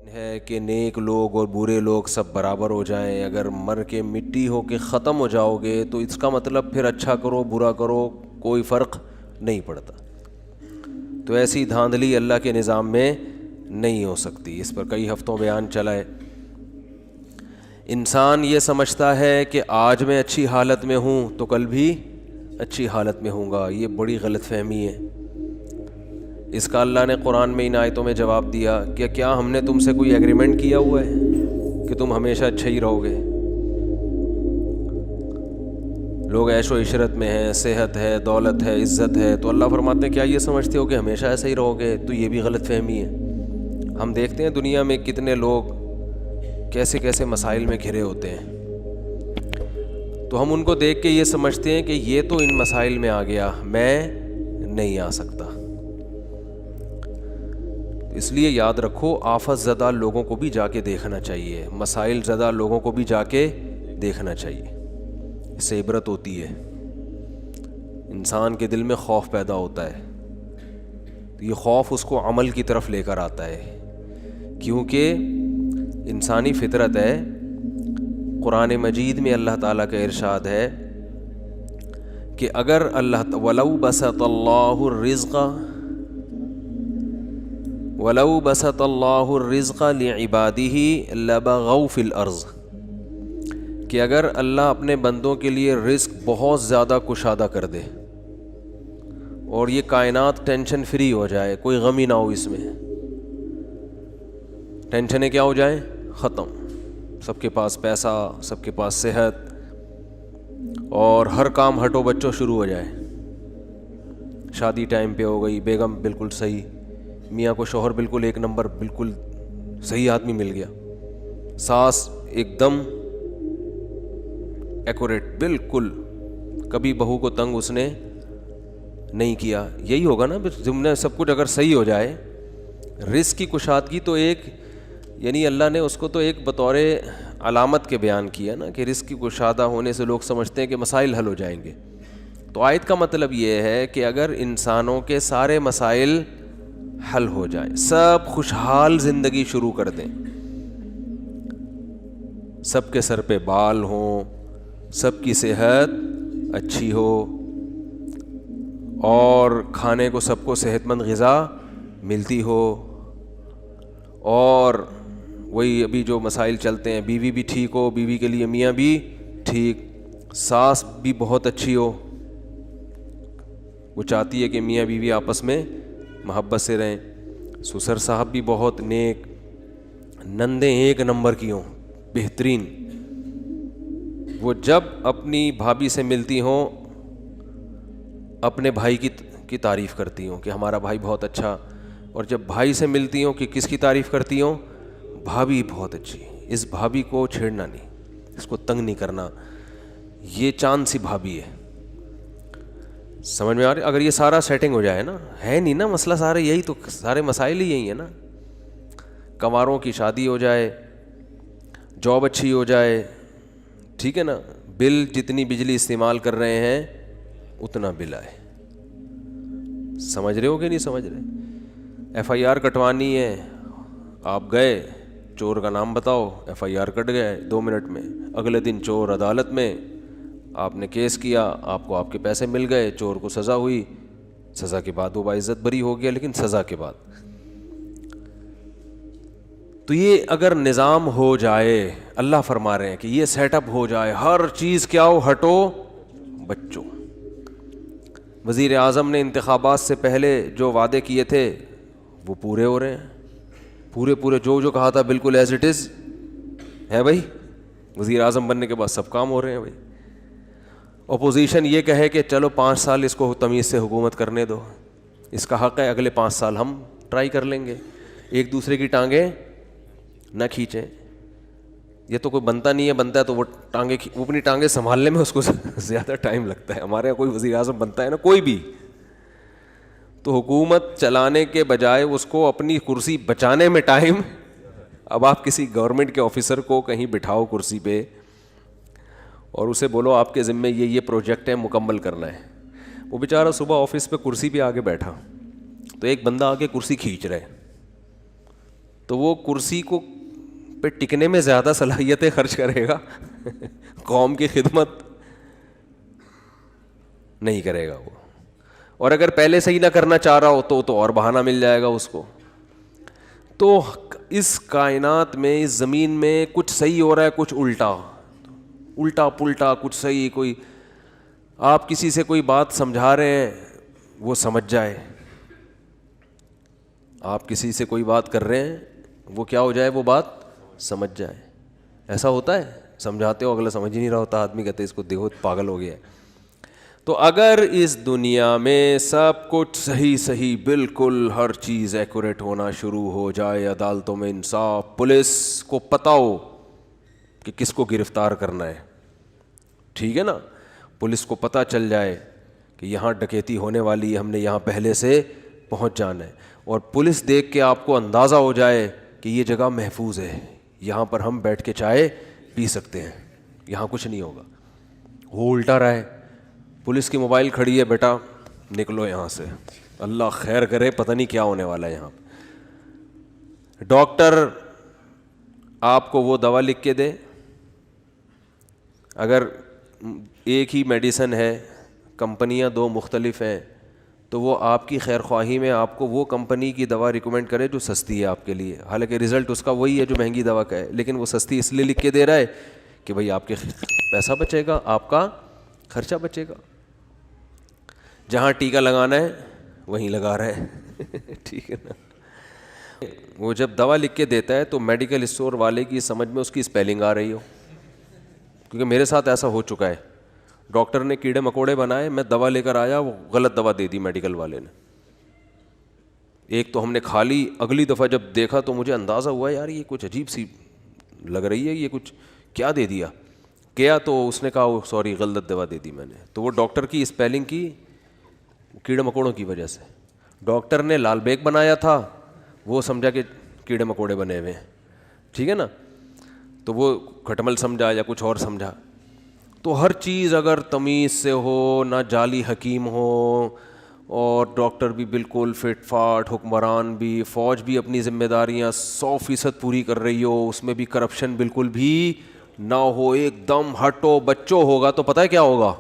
ہے کہ نیک لوگ اور برے لوگ سب برابر ہو جائیں. اگر مر کے مٹی ہو کے ختم ہو جاؤ گے تو اس کا مطلب پھر اچھا کرو برا کرو کوئی فرق نہیں پڑتا. تو ایسی دھاندلی اللہ کے نظام میں نہیں ہو سکتی. اس پر کئی ہفتوں بیان چلا ہے. انسان یہ سمجھتا ہے کہ آج میں اچھی حالت میں ہوں تو کل بھی اچھی حالت میں ہوں گا. یہ بڑی غلط فہمی ہے. اس کا اللہ نے قرآن میں ان آیتوں میں جواب دیا کہ کیا ہم نے تم سے کوئی ایگریمنٹ کیا ہوا ہے کہ تم ہمیشہ اچھے ہی رہو گے. لوگ عیش و عشرت میں ہیں, صحت ہے, دولت ہے, عزت ہے, تو اللہ فرماتے ہیں کیا یہ سمجھتے ہو کہ ہمیشہ ایسا ہی رہو گے؟ تو یہ بھی غلط فہمی ہے. ہم دیکھتے ہیں دنیا میں کتنے لوگ کیسے کیسے مسائل میں گھرے ہوتے ہیں, تو ہم ان کو دیکھ کے یہ سمجھتے ہیں کہ یہ تو ان مسائل میں آ گیا, میں نہیں آ سکتا. اس لیے یاد رکھو آفت زدہ لوگوں کو بھی جا کے دیکھنا چاہیے, مسائل زدہ لوگوں کو بھی جا کے دیکھنا چاہیے. اس سے عبرت ہوتی ہے, انسان کے دل میں خوف پیدا ہوتا ہے. یہ خوف اس کو عمل کی طرف لے کر آتا ہے, کیونکہ انسانی فطرت ہے. قرآن مجید میں اللہ تعالیٰ کا ارشاد ہے کہ اگر اللہ وَلَوْ بَسَطَ اللَّهُ الرِّزْقَ لِعِبَادِهِ لَبَغَوْا فِي الْأَرْضِ, کہ اگر اللہ اپنے بندوں کے لیے رزق بہت زیادہ کشادہ کر دے اور یہ کائنات ٹینشن فری ہو جائے, کوئی غم ہی نہ ہو, اس میں ٹینشنیں کیا ہو جائیں, ختم, سب کے پاس پیسہ, سب کے پاس صحت, اور ہر کام ہٹو بچوں شروع ہو جائے. شادی ٹائم پہ ہو گئی, بیگم بالکل صحیح, میاں کو شوہر بالکل ایک نمبر, بالکل صحیح آدمی مل گیا, ساس ایک دم ایکوریٹ, بالکل کبھی بہو کو تنگ اس نے نہیں کیا. یہی ہوگا نا تم نے سب کچھ اگر صحیح ہو جائے. رزق کی کشادگی تو ایک, یعنی اللہ نے اس کو تو ایک بطور علامت کے بیان کیا نا کہ رزق کی کشادہ ہونے سے لوگ سمجھتے ہیں کہ مسائل حل ہو جائیں گے. تو آیت کا مطلب یہ ہے کہ اگر انسانوں کے سارے مسائل حل ہو جائیں, سب خوشحال زندگی شروع کر دیں, سب کے سر پہ بال ہوں, سب کی صحت اچھی ہو, اور کھانے کو سب کو صحت مند غذا ملتی ہو, اور وہی ابھی جو مسائل چلتے ہیں, بیوی بھی ٹھیک ہو, بیوی کے لیے میاں بھی ٹھیک, ساس بھی بہت اچھی ہو, وہ چاہتی ہے کہ میاں بیوی آپس میں محبت سے رہیں, سسر صاحب بھی بہت نیک, نندیں ایک نمبر کی ہوں, بہترین, وہ جب اپنی بھابھی سے ملتی ہوں اپنے بھائی کی تعریف کرتی ہوں کہ ہمارا بھائی بہت اچھا, اور جب بھائی سے ملتی ہوں کہ کس کی تعریف کرتی ہوں, بھابھی بہت اچھی, اس بھابھی کو چھیڑنا نہیں, اس کو تنگ نہیں کرنا, یہ چاند سی بھابھی ہے. سمجھ میں آ رہی؟ اگر یہ سارا سیٹنگ ہو جائے نا, ہے نہیں نا مسئلہ سارا یہی, تو سارے مسائل ہی یہی ہیں نا. کنواروں کی شادی ہو جائے, جاب اچھی ہو جائے, ٹھیک ہے نا, بل جتنی بجلی استعمال کر رہے ہیں اتنا بل آئے. سمجھ رہے ہو کہ نہیں سمجھ رہے؟ ایف آئی آر کٹوانی ہے, آپ گئے, چور کا نام بتاؤ, ایف آئی آر کٹ گئے 2 منٹ میں, اگلے دن چور عدالت میں, آپ نے کیس کیا, آپ کو آپ کے پیسے مل گئے, چور کو سزا ہوئی, سزا کے بعد وہ باعزت بری ہو گیا, لیکن سزا کے بعد. تو یہ اگر نظام ہو جائے, اللہ فرما رہے ہیں کہ یہ سیٹ اپ ہو جائے, ہر چیز کیا ہو, ہٹو بچوں. وزیر اعظم نے انتخابات سے پہلے جو وعدے کیے تھے وہ پورے ہو رہے ہیں, پورے جو کہا تھا بالکل ایز اٹ از ہے بھائی. وزیر اعظم بننے کے بعد سب کام ہو رہے ہیں بھائی. اپوزیشن یہ کہے کہ چلو 5 سال اس کو تمیز سے حکومت کرنے دو, اس کا حق ہے, اگلے 5 سال ہم ٹرائی کر لیں گے. ایک دوسرے کی ٹانگیں نہ کھینچیں. یہ تو کوئی بنتا نہیں ہے, بنتا ہے تو وہ اپنی ٹانگیں سنبھالنے میں اس کو زیادہ ٹائم لگتا ہے. ہمارے یہاں کوئی وزیر اعظم بنتا ہے نا, کوئی بھی, تو حکومت چلانے کے بجائے اس کو اپنی کرسی بچانے میں ٹائم. اب آپ کسی گورنمنٹ کے آفیسر کو کہیں بٹھاؤ کرسی پہ اور اسے بولو آپ کے ذمے یہ پروجیکٹ ہے مکمل کرنا ہے, وہ بیچارہ صبح آفس پہ کرسی پہ آگے بیٹھا, تو ایک بندہ آگے کرسی کھینچ رہا ہے, تو وہ کرسی کو پہ ٹکنے میں زیادہ صلاحیتیں خرچ کرے گا قوم کی خدمت نہیں کرے گا وہ. اور اگر پہلے سے ہی نہ کرنا چاہ رہا ہو تو اور بہانہ مل جائے گا اس کو. تو اس کائنات میں, اس زمین میں کچھ صحیح ہو رہا ہے, کچھ الٹا پلٹا, کچھ صحیح. کوئی آپ کسی سے کوئی بات سمجھا رہے ہیں وہ سمجھ جائے, آپ کسی سے کوئی بات کر رہے ہیں وہ کیا ہو جائے, وہ بات سمجھ جائے. ایسا ہوتا ہے, سمجھاتے ہو اگلا سمجھ ہی نہیں رہا ہوتا, آدمی کہتے اس کو دیکھو پاگل ہو گیا ہے. تو اگر اس دنیا میں سب کچھ صحیح بالکل ہر چیز ایکوریٹ ہونا شروع ہو جائے, عدالتوں میں انصاف, پولیس کو پتہ ہو کہ کس کو گرفتار کرنا ہے, ٹھیک ہے نا, پولیس کو پتہ چل جائے کہ یہاں ڈکیتی ہونے والی ہے, ہم نے یہاں پہلے سے پہنچ جانا ہے, اور پولیس دیکھ کے آپ کو اندازہ ہو جائے کہ یہ جگہ محفوظ ہے, یہاں پر ہم بیٹھ کے چائے پی سکتے ہیں, یہاں کچھ نہیں ہوگا. وہ الٹا رہا ہے, پولیس کی موبائل کھڑی ہے, بیٹا نکلو یہاں سے, اللہ خیر کرے, پتہ نہیں کیا ہونے والا ہے یہاں. ڈاکٹر آپ کو وہ دوا لکھ کے دے, اگر ایک ہی میڈیسن ہے, کمپنیاں 2 مختلف ہیں, تو وہ آپ کی خیر خواہی میں آپ کو وہ کمپنی کی دوا ریکمینڈ کرے جو سستی ہے آپ کے لیے, حالانکہ رزلٹ اس کا وہی ہے جو مہنگی دوا کا ہے, لیکن وہ سستی اس لیے لکھ کے دے رہا ہے کہ بھائی آپ کے پیسہ بچے گا, آپ کا خرچہ بچے گا. جہاں ٹیکا لگانا ہے وہیں لگا رہا ہے ٹھیک ہے نا. وہ جب دوا لکھ کے دیتا ہے تو میڈیکل اسٹور والے کی سمجھ میں اس کی اسپیلنگ آ رہی ہو, کیونکہ میرے ساتھ ایسا ہو چکا ہے. ڈاکٹر نے کیڑے مکوڑے بنائے, میں دوا لے کر آیا, وہ غلط دوا دے دی میڈیکل والے نے. ایک تو ہم نے کھا لی, اگلی دفعہ جب دیکھا تو مجھے اندازہ ہوا یار یہ کچھ عجیب سی لگ رہی ہے, یہ کچھ کیا دے دیا. کیا تو اس نے کہا سوری غلط دوا دے دی میں نے. تو وہ ڈاکٹر کی اسپیلنگ کی کیڑے مکوڑوں کی وجہ سے. ڈاکٹر نے لال بیگ بنایا تھا, وہ سمجھا کہ کیڑے مکوڑے بنے ہوئے ہیں, ٹھیک ہے نا, تو وہ کھٹمل سمجھا یا کچھ اور سمجھا. تو ہر چیز اگر تمیز سے ہو, نہ جعلی حکیم ہو, اور ڈاکٹر بھی بالکل فٹ فاٹ, حکمران بھی, فوج بھی اپنی ذمہ داریاں 100% پوری کر رہی ہو, اس میں بھی کرپشن بالکل بھی نہ ہو, ایک دم ہٹو بچو ہوگا, تو پتہ ہے کیا ہوگا,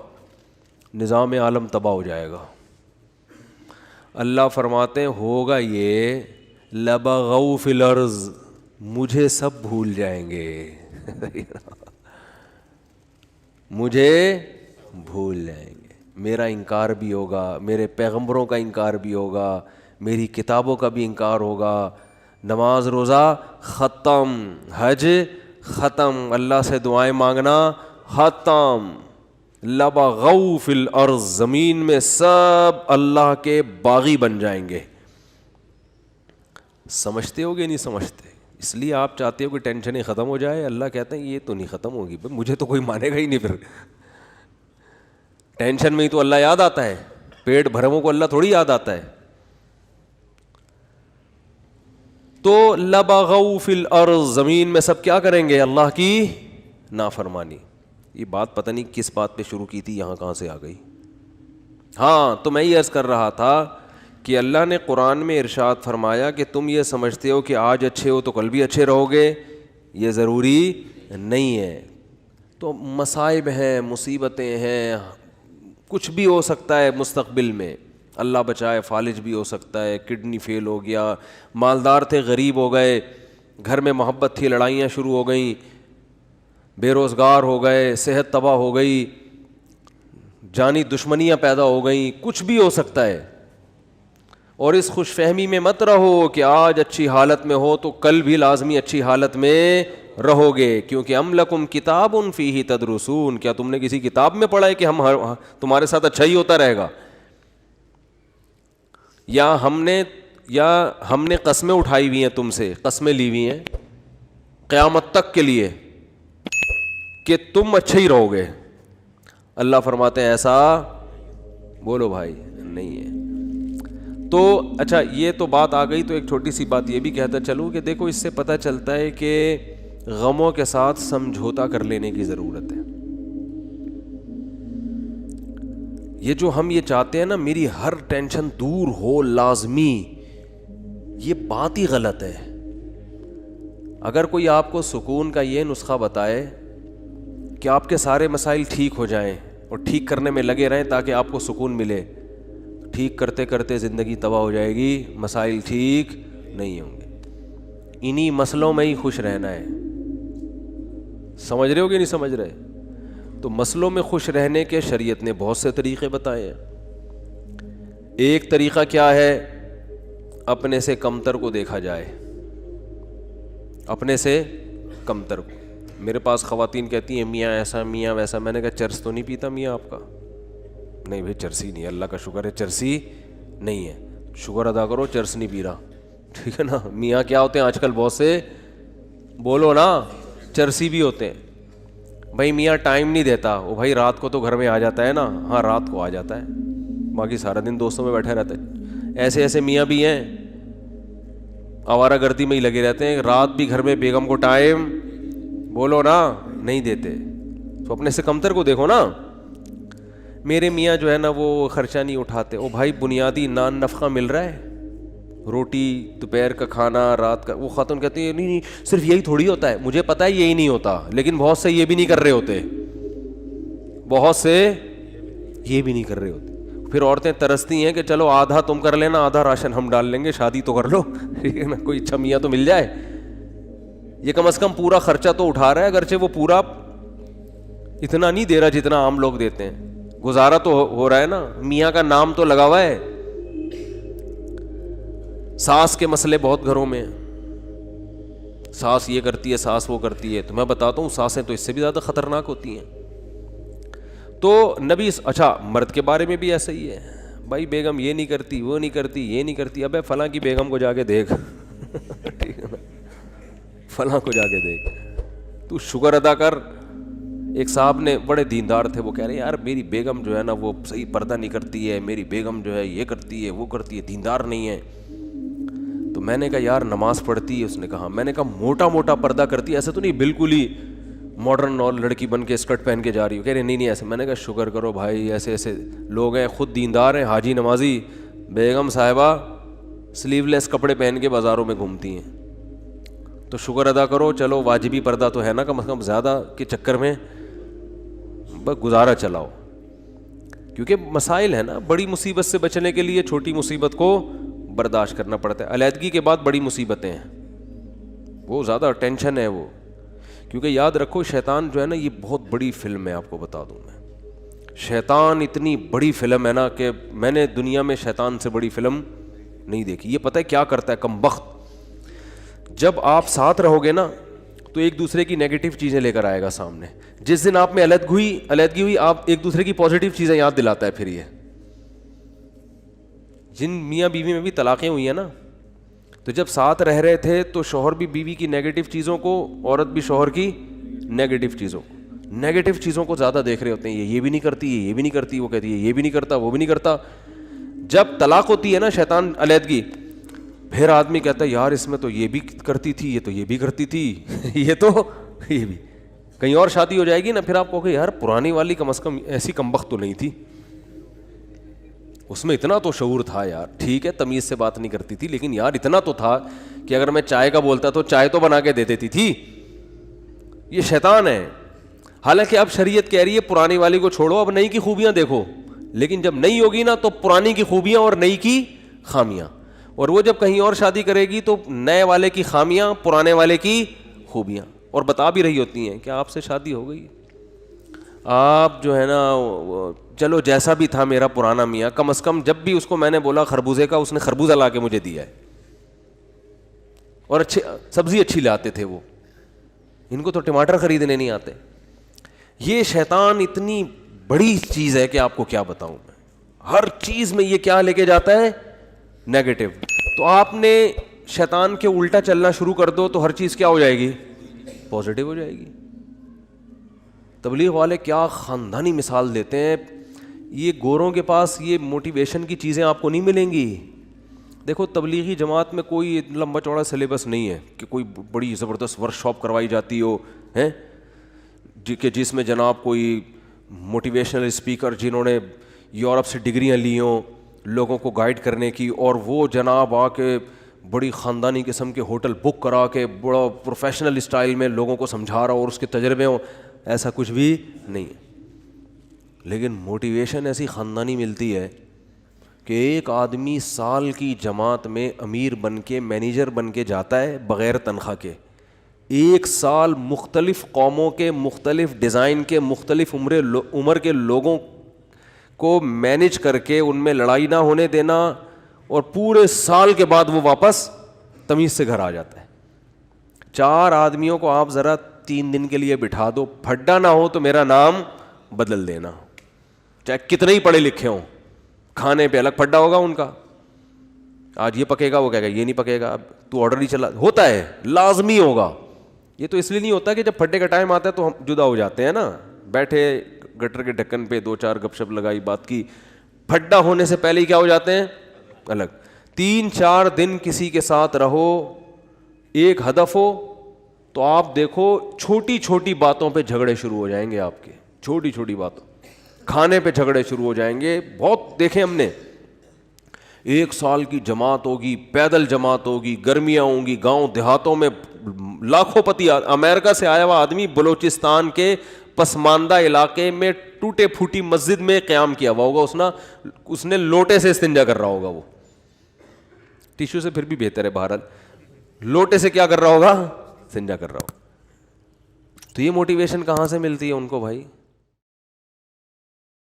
نظام عالم تباہ ہو جائے گا. اللہ فرماتے ہیں ہوگا یہ, لبغوا فی الارض, مجھے سب بھول جائیں گے مجھے بھول جائیں گے, میرا انکار بھی ہوگا, میرے پیغمبروں کا انکار بھی ہوگا, میری کتابوں کا بھی انکار ہوگا. نماز روزہ ختم, حج ختم, اللہ سے دعائیں مانگنا ختم. لبغوا فی الارض, زمین میں سب اللہ کے باغی بن جائیں گے. سمجھتے ہو گے نہیں سمجھتے, اس لیے آپ چاہتے ہو کہ ٹینشنیں ختم ہو جائے. اللہ کہتے ہیں یہ تو نہیں ختم ہوگی, مجھے تو کوئی مانے گا ہی نہیں. پھر ٹینشن میں ہی تو اللہ یاد آتا ہے, پیٹ بھرموں کو اللہ تھوڑی یاد آتا ہے. تو لبغوا فی الارض, زمین میں سب کیا کریں گے, اللہ کی نافرمانی. یہ بات پتہ نہیں کس بات پہ شروع کی تھی, یہاں کہاں سے آ گئی. ہاں تو میں یہ عرض کر رہا تھا کہ اللہ نے قرآن میں ارشاد فرمایا کہ تم یہ سمجھتے ہو کہ آج اچھے ہو تو کل بھی اچھے رہو گے, یہ ضروری نہیں ہے. تو مصائب ہیں, مصیبتیں ہیں, کچھ بھی ہو سکتا ہے مستقبل میں, اللہ بچائے, فالج بھی ہو سکتا ہے, کڈنی فیل ہو گیا, مالدار تھے غریب ہو گئے, گھر میں محبت تھی لڑائیاں شروع ہو گئیں, بے روزگار ہو گئے, صحت تباہ ہو گئی, جانی دشمنیاں پیدا ہو گئیں, کچھ بھی ہو سکتا ہے. اور اس خوش فہمی میں مت رہو کہ آج اچھی حالت میں ہو تو کل بھی لازمی اچھی حالت میں رہو گے, کیونکہ ام لکم کتاب فیہ تدرسون, کیا تم نے کسی کتاب میں پڑھا ہے کہ تمہارے ساتھ اچھا ہی ہوتا رہے گا, یا ہم نے قسمیں اٹھائی ہوئی ہیں تم سے, قسمیں لی ہوئی ہیں قیامت تک کے لیے کہ تم اچھے ہی رہو گے. اللہ فرماتے ہیں ایسا بولو بھائی نہیں ہے. تو اچھا یہ تو بات آ گئی, تو ایک چھوٹی سی بات یہ بھی کہتا چلوں کہ دیکھو اس سے پتہ چلتا ہے کہ غموں کے ساتھ سمجھوتا کر لینے کی ضرورت ہے. یہ جو ہم یہ چاہتے ہیں نا میری ہر ٹینشن دور ہو لازمی, یہ بات ہی غلط ہے. اگر کوئی آپ کو سکون کا یہ نسخہ بتائے کہ آپ کے سارے مسائل ٹھیک ہو جائیں اور ٹھیک کرنے میں لگے رہیں تاکہ آپ کو سکون ملے، ٹھیک کرتے کرتے زندگی تباہ ہو جائے گی، مسائل ٹھیک نہیں ہوں گے۔ انہی مسئلوں میں ہی خوش رہنا ہے۔ سمجھ رہے ہو کہ نہیں سمجھ رہے؟ تو مسئلوں میں خوش رہنے کے شریعت نے بہت سے طریقے بتائے ہیں۔ ایک طریقہ کیا ہے؟ اپنے سے کمتر کو دیکھا جائے، اپنے سے کمتر کو۔ میرے پاس خواتین کہتی ہیں میاں ایسا میاں ویسا، میں نے کہا چرس تو نہیں پیتا میاں آپ کا؟ نہیں بھائی چرسی نہیں، اللہ کا شکر ہے چرسی نہیں ہے، شکر ادا کرو چرس نہیں پی رہا، ٹھیک ہے نا۔ میاں کیا ہوتے ہیں آج کل بہت سے، بولو نا، چرسی بھی ہوتے ہیں۔ بھائی میاں ٹائم نہیں دیتا، وہ بھائی رات کو تو گھر میں آ جاتا ہے نا، ہاں رات کو آ جاتا ہے، باقی سارا دن دوستوں میں بیٹھے رہتا ہے۔ ایسے ایسے میاں بھی ہیں آوارہ گردی میں ہی لگے رہتے ہیں، رات بھی گھر میں بیگم کو ٹائم، بولو نا، نہیں دیتے۔ تو اپنے سے کمتر کو دیکھو نا۔ میرے میاں جو ہے نا وہ خرچہ نہیں اٹھاتے، او بھائی بنیادی نان نفقہ مل رہا ہے، روٹی، دوپہر کا کھانا، رات کا۔ وہ خاتون کہتی ہے نہیں نہیں صرف یہی تھوڑی ہوتا ہے، مجھے پتہ ہے یہی نہیں ہوتا، لیکن بہت سے یہ بھی نہیں کر رہے ہوتے، بہت سے یہ بھی نہیں کر رہے ہوتے۔ پھر عورتیں ترستی ہیں کہ چلو آدھا تم کر لینا، آدھا راشن ہم ڈال لیں گے، شادی تو کر لو، ٹھیک ہے نا، کوئی اچھا میاں تو مل جائے۔ یہ کم از کم پورا خرچہ تو اٹھا رہا ہے، اگرچہ وہ پورا اتنا نہیں دے رہا جتنا عام لوگ دیتے ہیں، گزارا تو ہو رہا ہے نا، میاں کا نام تو لگا ہوا ہے۔ ساس کے مسئلے بہت گھروں میں ہیں، ساس یہ کرتی ہے، ساس وہ کرتی ہے، تو میں بتاتا ہوں ساسیں تو اس سے بھی زیادہ خطرناک ہوتی ہیں۔ تو نبی، اچھا مرد کے بارے میں بھی ایسا ہی ہے، بھائی بیگم یہ نہیں کرتی، وہ نہیں کرتی، یہ نہیں کرتی، ابے فلاں کی بیگم کو جا کے دیکھ، ٹھیک ہے نا، فلاں کو جا کے دیکھ، تو شکر ادا کر۔ ایک صاحب نے، بڑے دیندار تھے، وہ کہہ رہے ہیں یار میری بیگم جو ہے نا وہ صحیح پردہ نہیں کرتی ہے، میری بیگم جو ہے یہ کرتی ہے وہ کرتی ہے، دیندار نہیں ہے۔ تو میں نے کہا یار نماز پڑھتی ہے؟ اس نے کہا، میں نے کہا موٹا موٹا پردہ کرتی ہے، ایسے تو نہیں بالکل ہی ماڈرن اور لڑکی بن کے اسکرٹ پہن کے جا رہی ہو؟ کہہ رہے نہیں نہیں ایسے۔ میں نے کہا شکر کرو بھائی، ایسے ایسے لوگ ہیں، خود دیندار ہیں، حاجی نمازی، بیگم صاحبہ سلیو لیس کپڑے پہن کے بازاروں میں گھومتی ہیں، تو شکر ادا کرو، چلو واجبی پردہ تو ہے نا کم از کم، زیادہ کے چکر میں بس گزارا چلاؤ۔ کیونکہ مسائل ہے نا، بڑی مصیبت سے بچنے کے لیے چھوٹی مصیبت کو برداشت کرنا پڑتا ہے۔ علیحدگی کے بعد بڑی مصیبتیں ہیں، وہ زیادہ ٹینشن ہے وہ، کیونکہ یاد رکھو شیطان جو ہے نا یہ بہت بڑی فلم ہے، آپ کو بتا دوں میں، شیطان اتنی بڑی فلم ہے نا کہ میں نے دنیا میں شیطان سے بڑی فلم نہیں دیکھی۔ یہ پتہ ہے کیا کرتا ہے کمبخت؟ جب آپ ساتھ رہو گے نا تو ایک دوسرے کی نیگیٹو چیزیں لے کر آئے گا سامنے، جس دن آپ میں علیحدگی ہوئی آپ ایک دوسرے کی پازیٹیو چیزیں یاد دلاتا ہے۔ پھر یہ جن میاں بیوی میں بھی طلاقیں ہوئی ہیں نا، تو جب ساتھ رہ رہے تھے تو شوہر بھی بیوی کی نیگیٹو چیزوں کو، عورت بھی شوہر کی نیگیٹو چیزوں کو زیادہ دیکھ رہے ہوتے ہیں، یہ بھی نہیں کرتی، یہ بھی نہیں کرتی، وہ کہتی ہے یہ بھی نہیں کرتا، وہ بھی نہیں کرتا۔ جب طلاق ہوتی ہے نا، شیطان علیحدگی، پھر آدمی کہتا ہے یار اس میں تو یہ بھی کرتی تھی، یہ تو یہ بھی کرتی تھی، یہ تو یہ بھی، کہیں اور شادی ہو جائے گی نا، پھر آپ کہو گے یار پرانی والی کم از کم ایسی کمبخت تو نہیں تھی، اس میں اتنا تو شعور تھا یار، ٹھیک ہے تمیز سے بات نہیں کرتی تھی لیکن یار اتنا تو تھا کہ اگر میں چائے کا بولتا تو چائے تو بنا کے دے دیتی تھی۔ یہ شیطان ہے۔ حالانکہ اب شریعت کہہ رہی ہے پرانی والی کو چھوڑو، اب نئی کی خوبیاں دیکھو، لیکن جب نئی ہوگی نا تو پرانی کی خوبیاں اور نئی کی خامیاں، اور وہ جب کہیں اور شادی کرے گی تو نئے والے کی خامیاں، پرانے والے کی خوبیاں، اور بتا بھی رہی ہوتی ہیں کہ آپ سے شادی ہو گئی، آپ جو ہے نا چلو جیسا بھی تھا میرا پرانا میاں، کم از کم جب بھی اس کو میں نے بولا خربوزے کا، اس نے خربوزہ لا کے مجھے دیا ہے، اور اچھی سبزی اچھی لاتے تھے وہ، ان کو تو ٹماٹر خریدنے نہیں آتے۔ یہ شیطان اتنی بڑی چیز ہے کہ آپ کو کیا بتاؤں میں، ہر چیز میں یہ کیا لے کے جاتا ہے، نیگیٹو۔ تو آپ نے شیطان کے الٹا چلنا شروع کر دو تو ہر چیز کیا ہو جائے گی، پازیٹیو ہو جائے گی۔ تبلیغ والے کیا خاندانی مثال دیتے ہیں، یہ گوروں کے پاس یہ موٹیویشن کی چیزیں آپ کو نہیں ملیں گی۔ دیکھو تبلیغی جماعت میں کوئی لمبا چوڑا سلیبس نہیں ہے کہ کوئی بڑی زبردست ورک شاپ کروائی جاتی ہو ہیں کہ جس میں جناب کوئی موٹیویشنل اسپیکر جنہوں نے یورپ سے ڈگریاں لی ہوں لوگوں کو گائیڈ کرنے کی، اور وہ جناب آ کے بڑی خاندانی قسم کے ہوٹل بک کرا کے بڑا پروفیشنل اسٹائل میں لوگوں کو سمجھا رہا ہو اور اس کے تجربے ہوں, ایسا کچھ بھی نہیں ہے. لیکن موٹیویشن ایسی خاندانی ملتی ہے کہ ایک آدمی سال کی جماعت میں امیر بن کے مینیجر بن کے جاتا ہے بغیر تنخواہ کے. ایک سال مختلف قوموں کے, مختلف ڈیزائن کے, مختلف عمر کے لوگوں کو مینیج کر کے ان میں لڑائی نہ ہونے دینا, اور پورے سال کے بعد وہ واپس تمیز سے گھر آ جاتا ہے. 4 آدمیوں کو آپ ذرا 3 دن کے لیے بٹھا دو, پھڈا نہ ہو تو میرا نام بدل دینا, چاہے کتنے ہی پڑھے لکھے ہوں, کھانے پہ الگ پھڈا ہوگا ان کا. آج یہ پکے گا, وہ کہے گا یہ نہیں پکے گا, اب تو آرڈر ہی چلا, ہوتا ہے لازمی ہوگا. یہ تو اس لیے نہیں ہوتا کہ جب پھڈے کا ٹائم آتا ہے تو ہم جدا ہو جاتے ہیں نا, بیٹھے گٹر کے ڈھکن پہ 2-4 گپ شپ لگائی, بات کی. پھڈا ہونے سے پہلے ہی کیا ہو جاتے ہیں الگ. 3-4 دن کسی کے ساتھ رہو, ایک ہدف ہو, تو آپ دیکھو چھوٹی چھوٹی باتوں پہ جھگڑے شروع ہو جائیں گے آپ کے, چھوٹی چھوٹی باتوں, کھانے پہ جھگڑے شروع ہو جائیں گے. بہت دیکھیں ہم نے, 1 سال کی جماعت ہوگی, پیدل جماعت ہوگی, گرمیاں ہوں گی, گاؤں دیہاتوں میں لاکھوں پتی, امریکہ سے آیا ہوا آدمی بلوچستان کے پسماندہ علاقے میں ٹوٹے پھوٹی مسجد میں قیام کیا ہوا ہوگا, اس نے لوٹے سے استنجا کر رہا ہوگا, وہ ٹیشو سے پھر بھی بہتر ہے, بہرحال لوٹے سے کیا کر رہا ہوگا, استنجا کر رہا ہوگا. تو یہ موٹیویشن کہاں سے ملتی ہے ان کو بھائی؟